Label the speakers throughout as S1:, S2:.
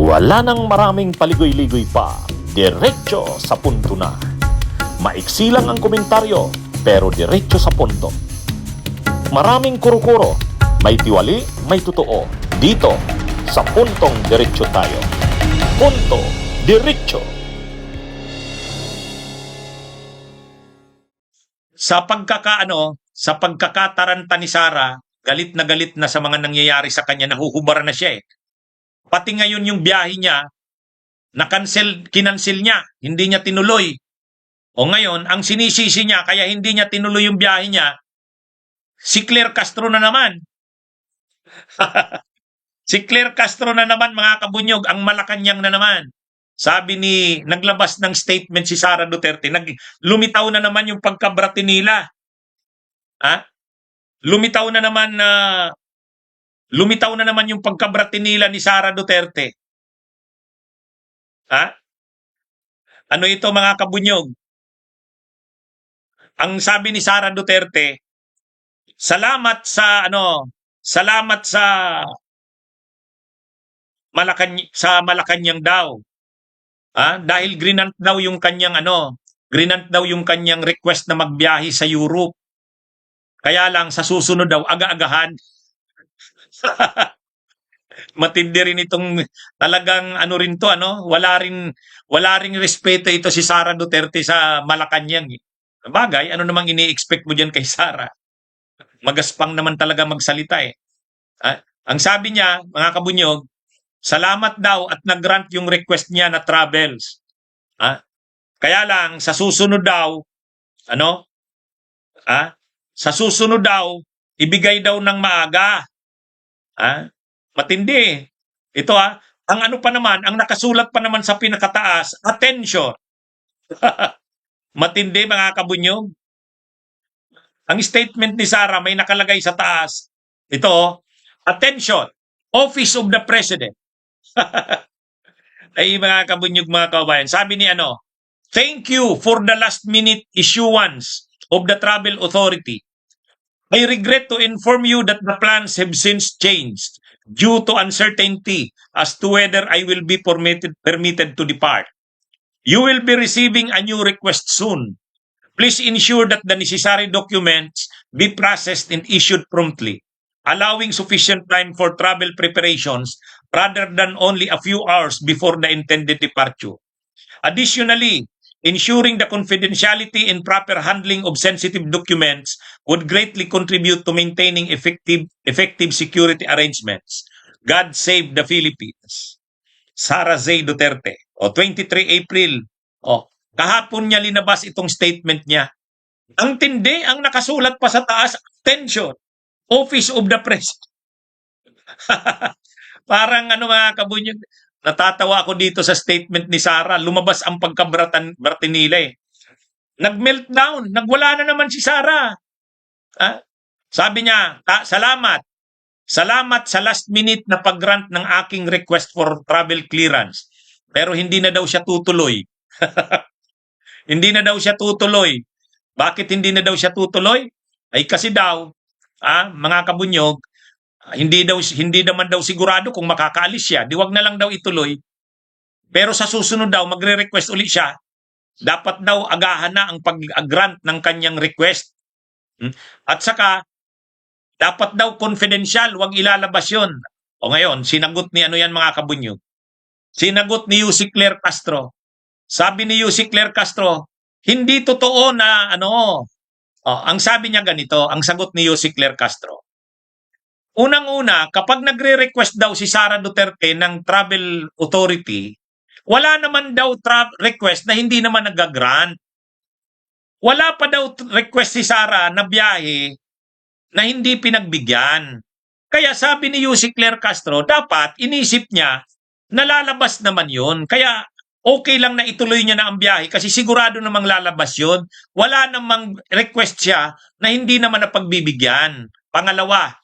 S1: Wala nang maraming paligoy-ligoy pa, diretso sa punto na. Maiksi lang ang komentaryo, pero diretso sa punto. Maraming kuro-kuro, may tiwali, may totoo. Dito, sa puntong diretso tayo. Punto, diretso.
S2: Sa pagkakataranta ni Sara, galit na sa mga nangyayari sa kanya, nahuhubara na siya eh. Pati ngayon yung biyahe niya, kinancel niya, hindi niya tinuloy. O ngayon, ang sinisisi niya, kaya hindi niya tinuloy yung biyahe niya, si Claire Castro na naman. Si Claire Castro na naman, mga kabunyog, ang Malacanang na naman. Naglabas ng statement si Sara Duterte, lumitaw na naman yung pagkabrati nila. Lumitaw na naman yung pagkabrati nila ni Sara Duterte. Ano ito, mga kabunyog? Ang sabi ni Sara Duterte, salamat sa Malacanang daw. Dahil grinant daw yung kanyang request na magbiyahe sa Europe. Kaya lang sa susunod daw aga-agahan. Matindi rin itong talagang wala ring respeto ito si Sara Duterte sa Malacanang. Bagay, ano namang ini-expect mo diyan kay Sara? Magaspang naman talaga magsalita eh. Ang sabi niya, mga kabunyog, salamat daw at nag-grant yung request niya na travels. Kaya lang sa susunod daw, ibigay daw ng maaga. Matindi. Ito ang ang nakasulat pa naman sa pinakataas, attention. Matindi, mga kabunyog. Ang statement ni Sara may nakalagay sa taas. Ito, attention, Office of the President. Ay, mga kabunyog, mga kabayan. Sabi ni thank you for the last minute issuance of the Travel Authority. I regret to inform you that the plans have since changed due to uncertainty as to whether I will be permitted to depart. You will be receiving a new request soon. Please ensure that the necessary documents be processed and issued promptly, allowing sufficient time for travel preparations rather than only a few hours before the intended departure. Additionally, ensuring the confidentiality and proper handling of sensitive documents would greatly contribute to maintaining effective security arrangements. God save the Philippines. Sara Zay Duterte. 23 April. Kahapon niya linabas itong statement niya. Ang tindi, ang nakasulat pa sa taas, attention, Office of the President. Parang mga kabunyog, natatawa ako dito sa statement ni Sara. Lumabas ang pagkabrati nila eh. Nag-meltdown. Nagwala na naman si Sara. Sabi niya, salamat. Salamat sa last minute na pag-grant ng aking request for travel clearance. Pero hindi na daw siya tutuloy. Hindi na daw siya tutuloy. Bakit hindi na daw siya tutuloy? Ay kasi daw, mga kabunyog, hindi naman daw sigurado kung makakaalis siya. Di wag na lang daw ituloy. Pero sa susunod daw, magre-request ulit siya. Dapat daw agahan na ang pag-grant ng kanyang request. At saka, dapat daw confidential, wag ilalabas yun. O ngayon, sinagot ni mga kabunyog. Sinagot ni Yussi Claire Castro. Sabi ni Yussi Claire Castro, hindi totoo na ang sabi niya ganito, ang sagot ni Yussi Claire Castro. Unang-una, kapag nagre-request daw si Sara Duterte ng Travel Authority, wala naman daw request na hindi naman nag-grant. Wala pa daw request si Sara na biyahe na hindi pinagbigyan. Kaya sabi ni Yussi Claire Castro, dapat inisip niya na lalabas naman yun. Kaya okay lang na ituloy niya na ang biyahe kasi sigurado namang lalabas yun. Wala namang request siya na hindi naman napagbibigyan. Pangalawa,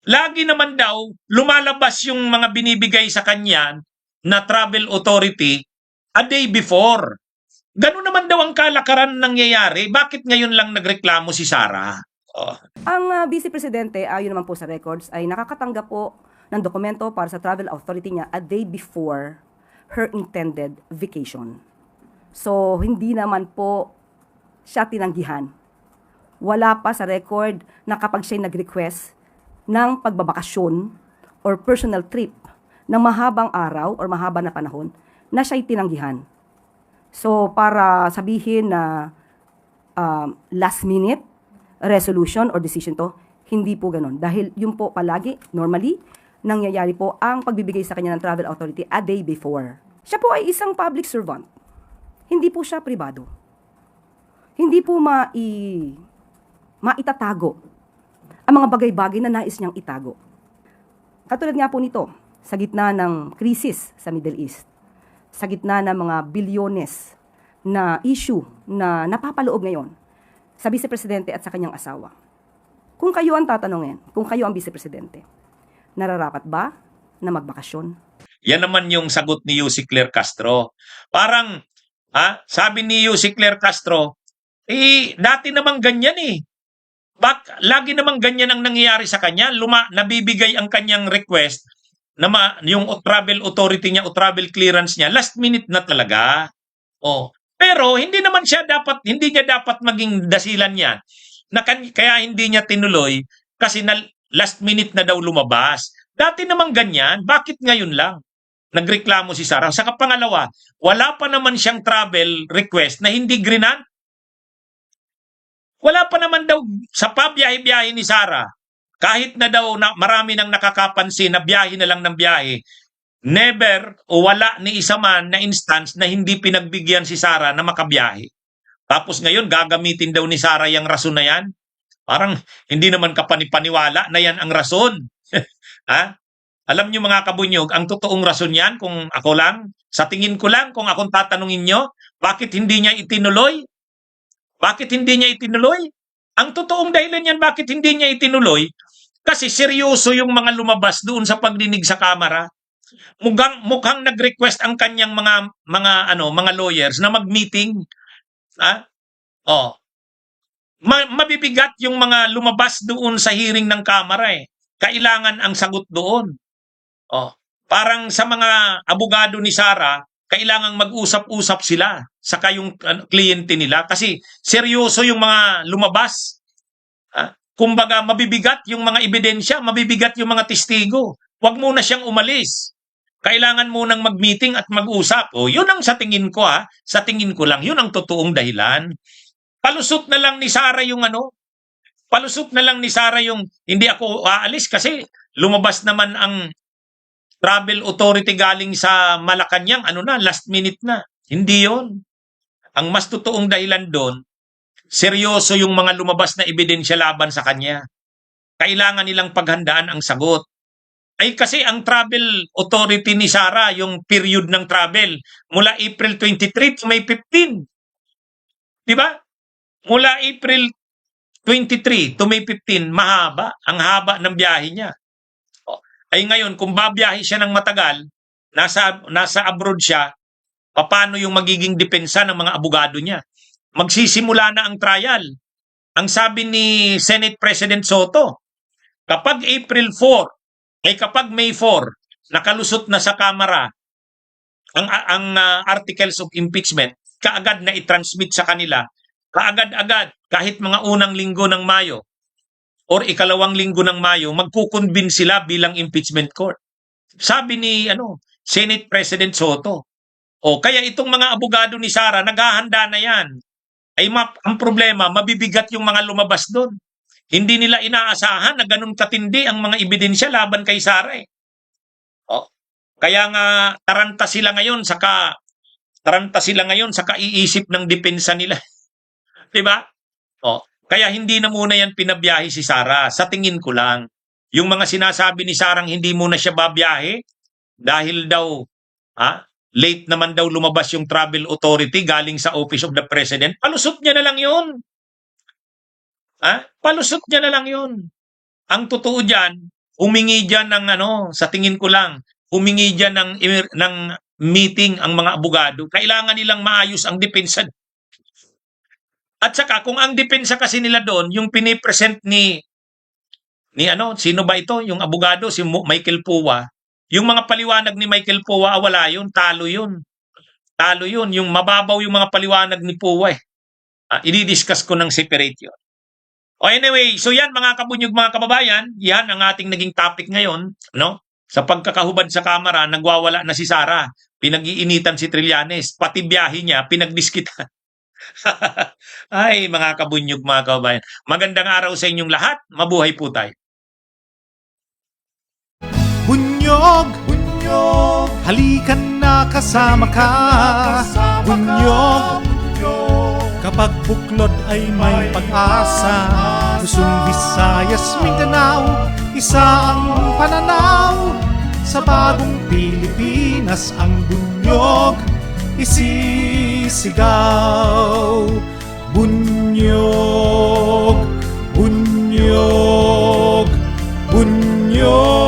S2: lagi naman daw lumalabas yung mga binibigay sa kanya na travel authority a day before. Ganun naman daw ang kalakaran nangyayari. Bakit ngayon lang nagreklamo si Sara?
S3: Ang Vice Presidente, ayon naman po sa records, ay nakakatanggap po ng dokumento para sa travel authority niya a day before her intended vacation. So, hindi naman po siya tinanggihan. Wala pa sa record na kapag siya nag-request ng pagbabakasyon or personal trip ng mahabang araw or mahaba na panahon na siya'y tinanggihan. So, para sabihin na last minute resolution or decision to, hindi po ganun. Dahil yun po palagi, normally, nangyayari po ang pagbibigay sa kanya ng travel authority a day before. Siya po ay isang public servant. Hindi po siya pribado. Hindi po maitatago ang mga bagay-bagay na nais niyang itago. Katulad nga po nito, sa gitna ng krisis sa Middle East, sa gitna ng mga bilyones na issue na napapaloob ngayon sa Vice Presidente at sa kanyang asawa. Kung kayo ang tatanungin, kung kayo ang Vice Presidente, nararapat ba na magbakasyon?
S2: Yan naman yung sagot ni Yussi Claire Castro. Parang, sabi ni Yussi Claire Castro, dati namang ganyan eh. Lagi namang ganyan ang nangyayari sa kanya. Nabibigay ang kanyang request na yung travel authority niya o travel clearance niya, last minute na talaga. Pero hindi niya dapat maging dasilan yan. Kaya hindi niya tinuloy kasi last minute na daw lumabas. Dati namang ganyan, bakit ngayon lang? Nagreklamo si Sara. Sa pangalawa, wala pa naman siyang travel request na hindi grinan. Wala pa naman daw sa pabiyahe-biyahe ni Sara. Kahit na daw marami nang nakakapansin na biyahe na lang ng biyahe, never o wala ni isa man na instance na hindi pinagbigyan si Sara na makabiyahe. Tapos ngayon, gagamitin daw ni Sara yung rason na yan. Parang hindi naman kapanipaniwala na yan ang rason. Alam niyo mga kabunyog, ang totoong rason yan, kung ako lang, sa tingin ko lang, kung akong tatanungin nyo, bakit hindi niya itinuloy? Bakit hindi niya itinuloy? Ang totoong dahilan yan, bakit hindi niya itinuloy? Kasi seryoso yung mga lumabas doon sa pagdinig sa kamera. Mukhang nag-request ang kanyang mga lawyers na mag-meeting. Mabibigat yung mga lumabas doon sa hearing ng kamera eh. Kailangan ang sagot doon. Parang sa mga abogado ni Sara, kailangang mag-usap-usap sila sa yung kliyente nila kasi seryoso yung mga lumabas. Kumbaga, mabibigat yung mga ebidensya, mabibigat yung mga testigo. Huwag muna siyang umalis. Kailangan munang mag-meeting at mag-usap. Yun ang sa tingin ko sa tingin ko lang, yun ang totoong dahilan. Palusot na lang ni Sara yung palusot na lang ni Sara yung hindi ako aalis kasi lumabas naman ang travel authority galing sa Malacanang, last minute na. Hindi yon. Ang mas totoong dahilan doon, seryoso yung mga lumabas na ebidensya laban sa kanya. Kailangan nilang paghandaan ang sagot. Ay kasi ang travel authority ni Sara, yung period ng travel, mula April 23 to May 15. Diba? Mula April 23 to May 15, mahaba. Ang haba ng biyahe niya. Ay ngayon, kung babiyahe siya ng matagal, nasa abroad siya, paano yung magiging depensa ng mga abogado niya? Magsisimula na ang trial. Ang sabi ni Senate President Soto, kapag April 4, kapag May 4, nakalusot na sa Kamara ang articles of impeachment, kaagad na i-transmit sa kanila, kaagad-agad, kahit mga unang linggo ng Mayo, or ikalawang linggo ng Mayo, magkukonbin sila bilang impeachment court. Sabi ni Senate President Soto. Kaya itong mga abogado ni Sara, naghahanda na yan. Ang problema, mabibigat yung mga lumabas doon. Hindi nila inaasahan na ganun katindi ang mga ebidensya laban kay Sara eh. Kaya nga taranta sila ngayon sa kaiisip ng depensa nila. 'Di ba? Kaya hindi na muna yan pinabiyahe si Sara. Sa tingin ko lang, yung mga sinasabi ni Sarang hindi muna siya babiyahe dahil daw late naman daw lumabas yung travel authority galing sa Office of the President. Palusot niya na lang yun. Palusot niya na lang yun. Ang totoo dyan, humingi dyan ng sa tingin ko lang, humingi dyan ng meeting ang mga abogado. Kailangan nilang maayos ang depensa. At saka kung ang depensa kasi nila doon, yung pinipresent ni sino ba ito? Yung abogado, si Michael Puwa, Yung mga paliwanag ni Michael Poa, wala yun. Talo yun. Talo yun. Yung mababaw yung mga paliwanag ni Poa eh. I-discuss ko ng separate yun. O anyway, so yan mga kabunyog, mga kababayan, yan ang ating naging topic ngayon, no? Sa pagkakahubad sa kamera, nagwawala na si Sara. Pinag-iinitan si Trillanes. Pati biyahe niya, pinagdiskitan. Ay, mga kabunyog, mga kababayan. Magandang araw sa inyong lahat. Mabuhay po tayo.
S4: Bunyog, bunyog, halikan na kasama ka. Bunyog, kapag buklod ay may pag-asa. Luzon, Visayas, Mindanao, isa ang pananaw. Sa bagong Pilipinas ang bunyog isisigaw. Bunyog, bunyog, bunyog.